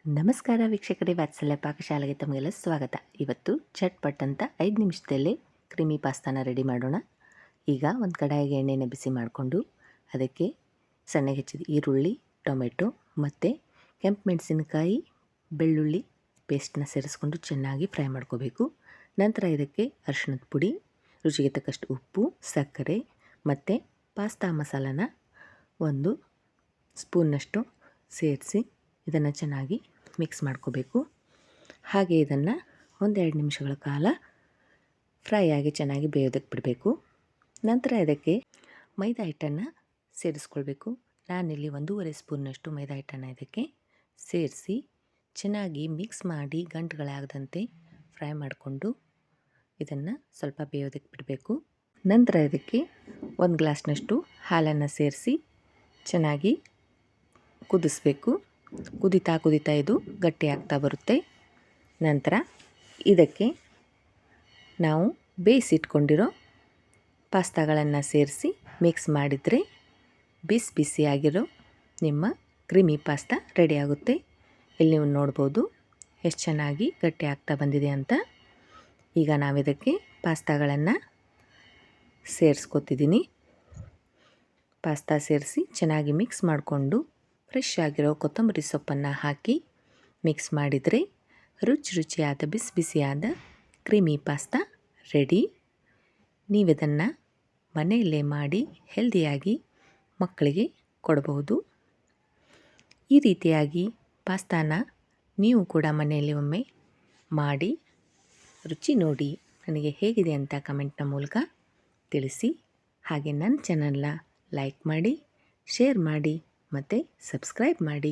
ನಮಸ್ಕಾರ ವೀಕ್ಷಕರೇ, ವಾತ್ಸಲ್ಯ ಪಾಕಶಾಲೆಗೆ ತಮಗೆಲ್ಲ ಸ್ವಾಗತ. ಇವತ್ತು ಚಟ್ಪಟ್ ಅಂತ 5 ನಿಮಿಷದಲ್ಲೇ ಕ್ರೀಮಿ ಪಾಸ್ತಾನ ರೆಡಿ ಮಾಡೋಣ. ಈಗ ಒಂದು ಕಡಾಯಿಗೆ ಎಣ್ಣೆನ ಬಿಸಿ ಮಾಡಿಕೊಂಡು ಅದಕ್ಕೆ ಸಣ್ಣಗೆ ಹೆಚ್ಚಿದ ಈರುಳ್ಳಿ, ಟೊಮೆಟೊ ಮತ್ತು ಕೆಂಪು ಮೆಣಸಿನಕಾಯಿ, ಬೆಳ್ಳುಳ್ಳಿ ಪೇಸ್ಟನ್ನ ಸೇರಿಸ್ಕೊಂಡು ಚೆನ್ನಾಗಿ ಫ್ರೈ ಮಾಡ್ಕೋಬೇಕು. ನಂತರ ಇದಕ್ಕೆ ಅರಿಶಿಣದ ಪುಡಿ, ರುಚಿಗೆ ತಕ್ಕಷ್ಟು ಉಪ್ಪು, ಸಕ್ಕರೆ ಮತ್ತು ಪಾಸ್ತಾ ಮಸಾಲಾನ 1 ಸ್ಪೂನ್ನಷ್ಟು ಸೇರಿಸಿ ಇದನ್ನು ಚೆನ್ನಾಗಿ ಮಿಕ್ಸ್ ಮಾಡ್ಕೋಬೇಕು. ಹಾಗೆ ಇದನ್ನು 1-2 ನಿಮಿಷಗಳ ಕಾಲ ಫ್ರೈ ಆಗಿ ಚೆನ್ನಾಗಿ ಬೇಯೋದಕ್ಕೆ ಬಿಡಬೇಕು. ನಂತರ ಇದಕ್ಕೆ ಮೈದಾ ಹಿಟ್ಟನ್ನು ಸೇರಿಸ್ಕೊಳ್ಬೇಕು. ನಾನಿಲ್ಲಿ 1.5 ಸ್ಪೂನ್ನಷ್ಟು ಮೈದಾ ಹಿಟ್ಟನ್ನು ಇದಕ್ಕೆ ಸೇರಿಸಿ ಚೆನ್ನಾಗಿ ಮಿಕ್ಸ್ ಮಾಡಿ ಗಂಟುಗಳಾಗದಂತೆ ಫ್ರೈ ಮಾಡಿಕೊಂಡು ಇದನ್ನು ಸ್ವಲ್ಪ ಬೇಯೋದಕ್ಕೆ ಬಿಡಬೇಕು. ನಂತರ ಇದಕ್ಕೆ 1 ಗ್ಲಾಸ್ನಷ್ಟು ಹಾಲನ್ನು ಸೇರಿಸಿ ಚೆನ್ನಾಗಿ ಕುದಿಸ್ಬೇಕು. ಕುದೀತಾ ಇದು ಗಟ್ಟಿಯಾಗ್ತಾ ಬರುತ್ತೆ. ನಂತರ ಇದಕ್ಕೆ ನಾವು ಬೇಯಿಸಿಟ್ಕೊಂಡಿರೋ ಪಾಸ್ತಾಗಳನ್ನು ಸೇರಿಸಿ ಮಿಕ್ಸ್ ಮಾಡಿದರೆ ಬಿಸಿ ಬಿಸಿಯಾಗಿರೋ ನಿಮ್ಮ ಕ್ರೀಮಿ ಪಾಸ್ತಾ ರೆಡಿಯಾಗುತ್ತೆ. ಇಲ್ಲಿ ನೀವು ನೋಡ್ಬೋದು ಎಷ್ಟು ಚೆನ್ನಾಗಿ ಗಟ್ಟಿ ಆಗ್ತಾ ಬಂದಿದೆ ಅಂತ. ಈಗ ನಾವಿದಕ್ಕೆ ಪಾಸ್ತಾಗಳನ್ನು ಸೇರಿಸ್ಕೊತಿದ್ದೀನಿ. ಪಾಸ್ತಾ ಸೇರಿಸಿ ಚೆನ್ನಾಗಿ ಮಿಕ್ಸ್ ಮಾಡಿಕೊಂಡು ಫ್ರೆಶ್ ಆಗಿರೋ ಕೊತ್ತಂಬರಿ ಸೊಪ್ಪನ್ನು ಹಾಕಿ ಮಿಕ್ಸ್ ಮಾಡಿದರೆ ರುಚಿಯಾದ ಬಿಸಿ ಬಿಸಿಯಾದ ಕ್ರೀಮಿ ಪಾಸ್ತಾ ರೆಡಿ. ನೀವಿದನ್ನು ಮನೆಯಲ್ಲೇ ಮಾಡಿ ಹೆಲ್ದಿಯಾಗಿ ಮಕ್ಕಳಿಗೆ ಕೊಡಬಹುದು. ಈ ರೀತಿಯಾಗಿ ಪಾಸ್ತಾನ ನೀವು ಕೂಡ ಮನೆಯಲ್ಲಿ ಒಮ್ಮೆ ಮಾಡಿ ರುಚಿ ನೋಡಿ ನನಗೆ ಹೇಗಿದೆ ಅಂತ ಕಮೆಂಟ್ನ ಮೂಲಕ ತಿಳಿಸಿ. ಹಾಗೆ ನನ್ನ ಚಾನಲ್ನ ಲೈಕ್ ಮಾಡಿ, ಶೇರ್ ಮಾಡಿ ಮತ್ತು ಸಬ್ಸ್ಕ್ರೈಬ್ ಮಾಡಿ.